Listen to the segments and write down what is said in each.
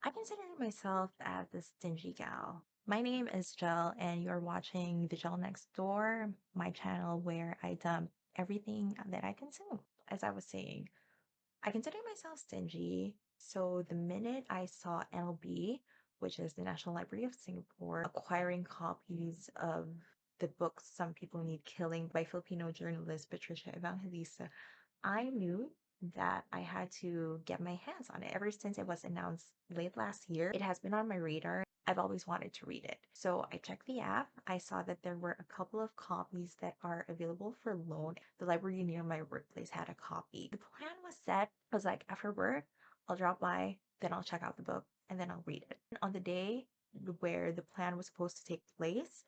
I consider myself as a stingy gal. My name is Jel, and you're watching The Gel Next Door, my channel where I dump everything that I consume. As I was saying, I consider myself stingy. So the minute I saw NLB, which is the National Library of Singapore, acquiring copies of the book Some People Need Killing by Filipino journalist Patricia Evangelista, I knew that I had to get my hands on it. Ever since it was announced late last year, it has been on my radar. I've always wanted to read it. So I checked the app. I saw that there were a couple of copies that are available for loan. The library near my workplace had a copy. The plan was set. I was like, after work, I'll drop by, then I'll check out the book, and then I'll read it. On the day where the plan was supposed to take place,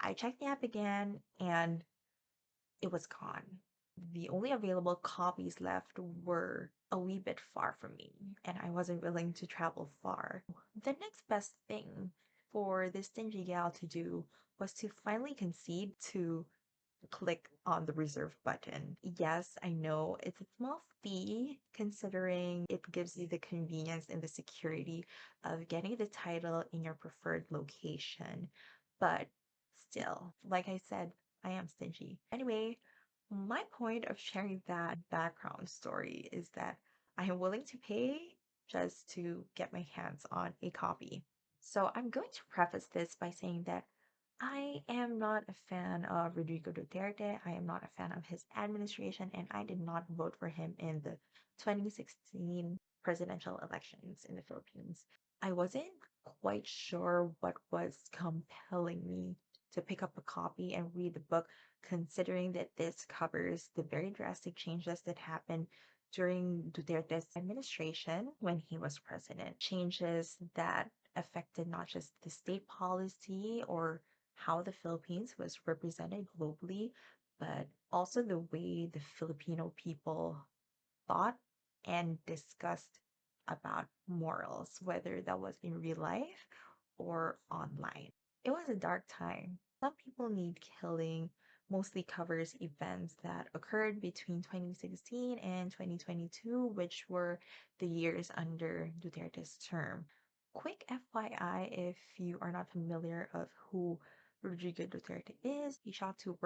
I checked the app again and it was gone. The only available copies left were a wee bit far from me, and I wasn't willing to travel far. The next best thing for this stingy gal to do was to finally concede to click on the reserve button. Yes, I know it's a small fee considering it gives you the convenience and the security of getting the title in your preferred location, but still, like I said, I am stingy. Anyway, my point of sharing that background story is that I am willing to pay just to get my hands on a copy. So I'm going to preface this by saying that I am not a fan of Rodrigo Duterte. I am not a fan of his administration, and I did not vote for him in the 2016 presidential elections in the Philippines. I wasn't quite sure what was compelling me to pick up a copy and read the book, considering that this covers the very drastic changes that happened during Duterte's administration when he was president. Changes that affected not just the state policy or how the Philippines was represented globally, but also the way the Filipino people thought and discussed about morals, whether that was in real life or online. It was a dark time. Some People Need Killing mostly covers events that occurred between 2016 and 2022, which were the years under Duterte's term. Quick FYI, if you are not familiar of who Rodrigo Duterte is, he shot to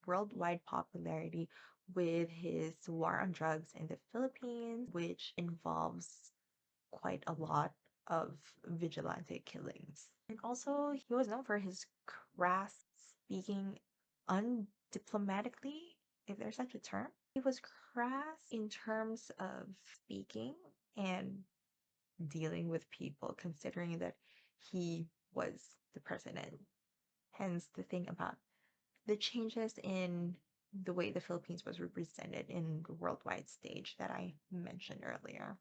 worldwide popularity with his war on drugs in the Philippines, which involves quite a lot of vigilante killings. And also, he was known for his crass speaking undiplomatically, if there's such a term. He was crass in terms of speaking and dealing with people, considering that he was the president. Hence, the thing about the changes in the way the Philippines was represented in the worldwide stage that I mentioned earlier.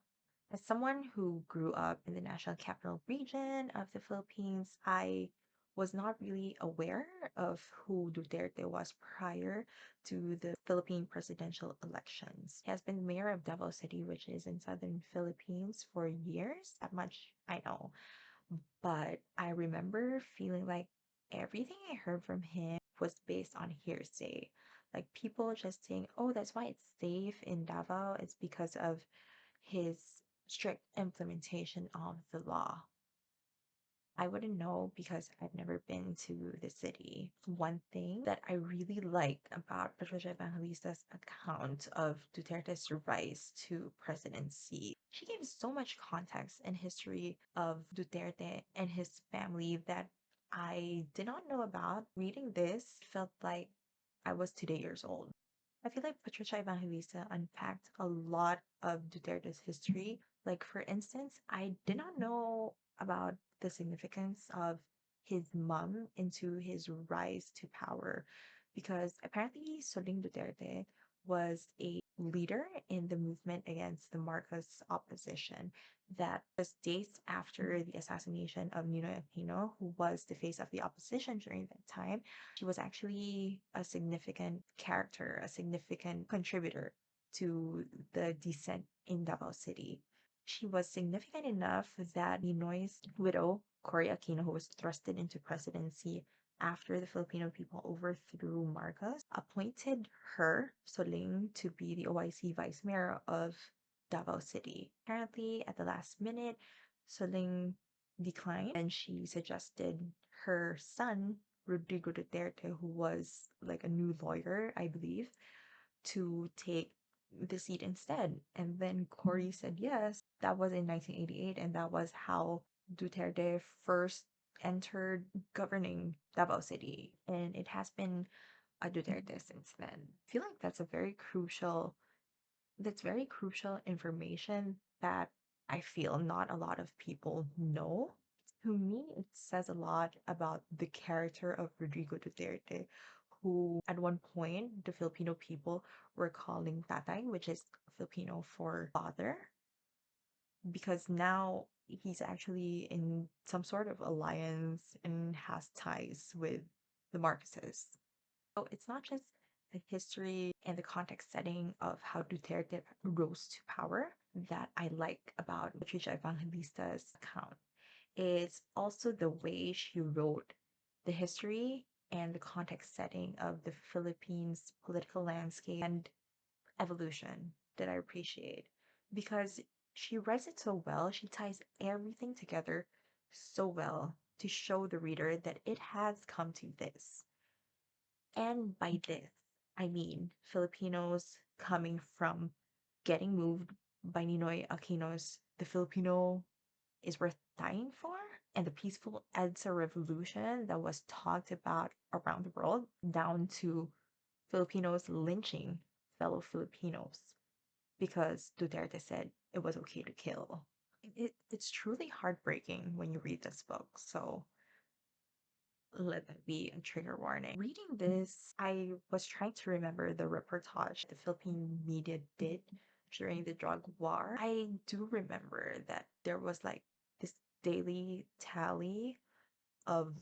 As someone who grew up in the National Capital Region of the Philippines, I was not really aware of who Duterte was prior to the Philippine presidential elections. He has been mayor of Davao City, which is in southern Philippines, for years. That much I know. But I remember feeling like everything I heard from him was based on hearsay. Like people just saying, oh, that's why it's safe in Davao. It's because of his strict implementation of the law. I wouldn't know because I've never been to the city. One thing that I really like about Patricia Evangelista's account of Duterte's rise to presidency, she gave so much context and history of Duterte and his family that I did not know about. Reading this felt like I was today years old. I feel like Patricia Evangelista unpacked a lot of Duterte's history. Like, for instance, I did not know about the significance of his mom into his rise to power because apparently Soling Duterte was a leader in the movement against the Marcos opposition that was days after the assassination of Ninoy Aquino, who was the face of the opposition during that time. She was actually a significant character, a significant contributor to the dissent in Davao City. She was significant enough that Ninoy's widow, Cory Aquino, who was thrusted into presidency after the Filipino people overthrew Marcos, appointed her, Soling, to be the OIC vice mayor of Davao City. Apparently, at the last minute, Suling declined, and she suggested her son, Rodrigo Duterte, who was like a new lawyer, I believe, to take the seat instead. And then Cory said yes. That was in 1988, and that was how Duterte first entered governing Davao City. And it has been a Duterte since then. I feel like that's very crucial information that I feel not a lot of people know. To me, it says a lot about the character of Rodrigo Duterte, who at one point the Filipino people were calling tatay, which is Filipino for father, because now he's actually in some sort of alliance and has ties with the Marcoses. So it's not just the history and the context setting of how Duterte rose to power that I like about Patricia Evangelista's account. It's also the way she wrote the history and the context setting of the Philippines political landscape and evolution that I appreciate because she writes it so well. She ties everything together so well to show the reader that it has come to this. And by this, I mean Filipinos coming from getting moved by Ninoy Aquino's The Filipino is Worth Dying For and the peaceful EDSA revolution that was talked about around the world, down to Filipinos lynching fellow Filipinos because Duterte said it was okay to kill. It's truly heartbreaking when you read this book. So let that be a trigger warning. Reading this, I was trying to remember the reportage the Philippine media did during the drug war. I do remember that there was like this daily tally of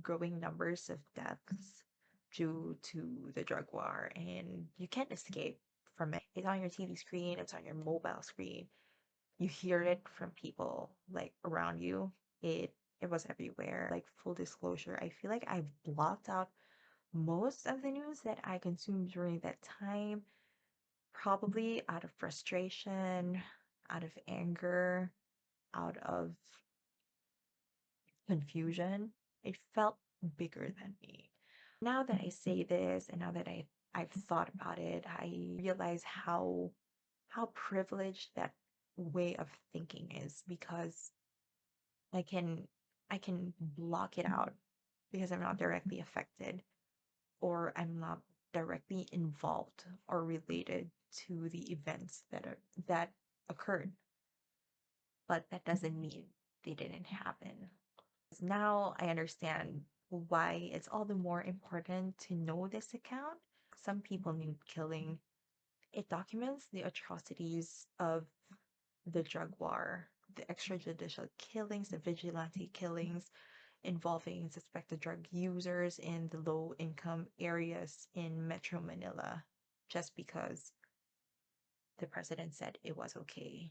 growing numbers of deaths due to the drug war, and you can't escape from it. It's on your TV screen, it's on your mobile screen, you hear it from people like around you. It was everywhere. Like full disclosure, I feel like I blocked out most of the news that I consumed during that time, probably out of frustration, out of anger, out of confusion. It felt bigger than me. Now that I say this and now that I've thought about it, I realize how privileged that way of thinking is because I can I can block it out because I'm not directly affected or I'm not directly involved or related to the events that occurred. But that doesn't mean they didn't happen. Now I understand why it's all the more important to know this account. Some people need killing. It documents the atrocities of the drug war, the extrajudicial killings, the vigilante killings involving suspected drug users in the low income areas in Metro Manila, just because the president said it was okay.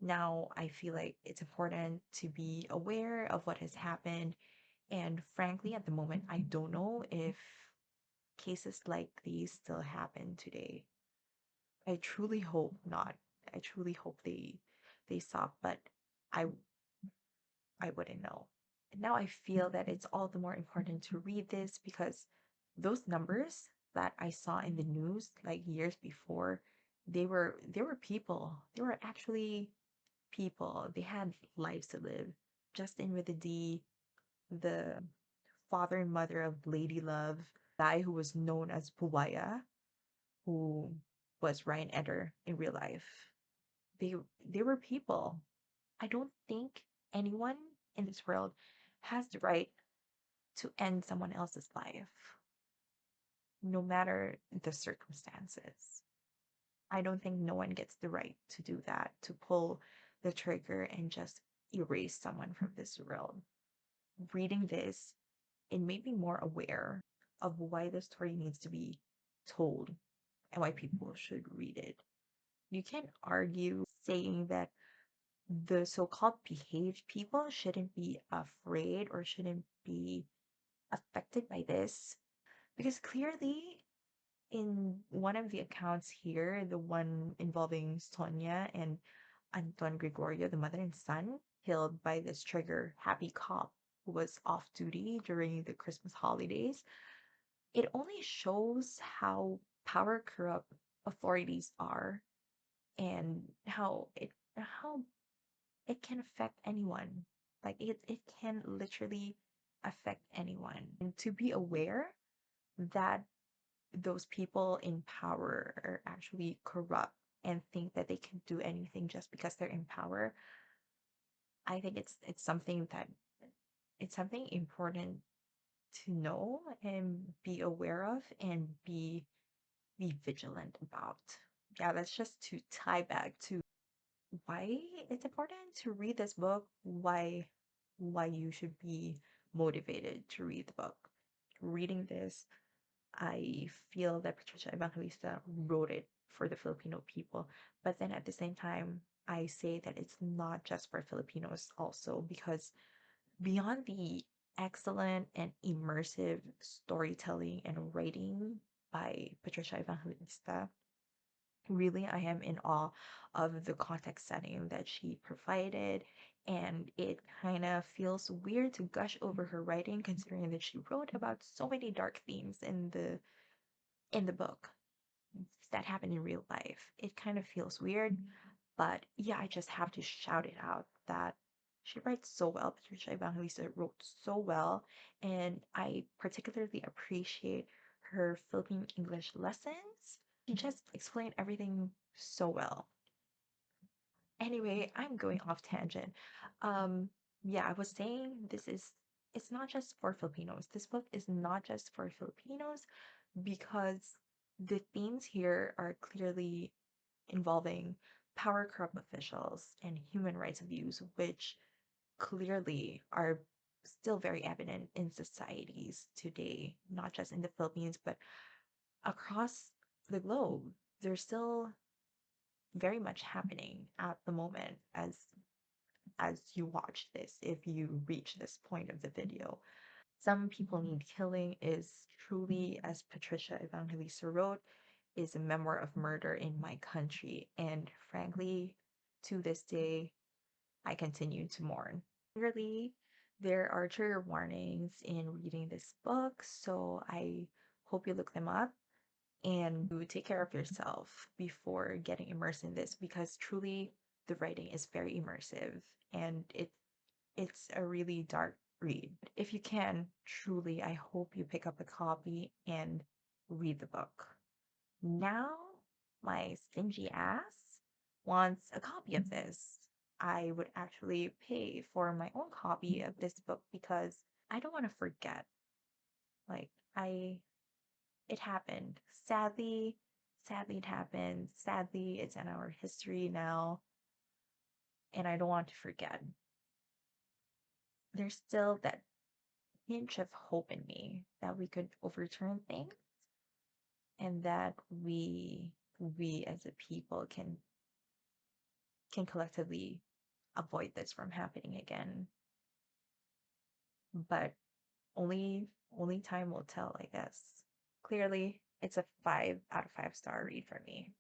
Now I feel like it's important to be aware of what has happened. And frankly, at the moment, I don't know if cases like these still happen today. I truly hope not. I truly hope they stop, but I I wouldn't know. And now I feel that it's all the more important to read this because those numbers that I saw in the news like years before, they were people. They were actually people. They had lives to live. Justin with the D, the father and mother of Lady Love, guy who was known as Puwaya, who was Ryan Eder in real life. They they were people. I don't think anyone in this world has the right to end someone else's life, no matter the circumstances. I don't think no one gets the right to do that, to pull the trigger and just erase someone from this world. Reading this, it made me more aware of why the story needs to be told and why people should read it. You can't argue saying that the so-called behaved people shouldn't be afraid or shouldn't be affected by this because clearly in one of the accounts here, the one involving Sonia and Anton Gregorio, the mother and son, killed by this trigger happy cop who was off duty during the Christmas holidays. It only shows how power corrupt authorities are and how it can affect anyone. Like it can literally affect anyone. And to be aware that those people in power are actually corrupt and think that they can do anything just because they're in power, I think it's something that it's something important to know and be aware of and be vigilant about. Yeah, that's just to tie back to why it's important to read this book, why you should be motivated to read the book. Reading this, I feel that Patricia Evangelista wrote it for the Filipino people, but then at the same time, I say that it's not just for Filipinos also because beyond the excellent and immersive storytelling and writing by Patricia Evangelista, really I am in awe of the context setting that she provided. And it kind of feels weird to gush over her writing considering that she wrote about so many dark themes in the book that happen in real life. It kind of feels weird, but yeah, I just have to shout it out that she writes so well. Patricia Evangelista wrote so well, and I particularly appreciate her Philippine English lessons. She just explained everything so well. Anyway, I'm going off tangent. Um, yeah, I was saying it's not just for Filipinos. This book is not just for Filipinos because the themes here are clearly involving power corrupt officials and human rights abuse, which clearly are still very evident in societies today, not just in the Philippines, but across the globe. They're still very much happening at the moment as you watch this, if you reach this point of the video. Some People Need Killing is truly, as Patricia Evangelista wrote, is a memoir of murder in my country. And frankly, to this day, I continue to mourn. Clearly, there are trigger warnings in reading this book, so I hope you look them up and you take care of yourself before getting immersed in this because truly the writing is very immersive and it's a really dark read. If you can, truly, I hope you pick up a copy and read the book. Now, my stingy ass wants a copy of this. I would actually pay for my own copy of this book because I don't want to forget. Like, it happened. Sadly, it happened. Sadly, it's in our history now, and I don't want to forget. There's still that hint of hope in me that we could overturn things and that we as a people can collectively avoid this from happening again. But only time will tell, I guess. Clearly, it's a 5 out of 5 star read for me.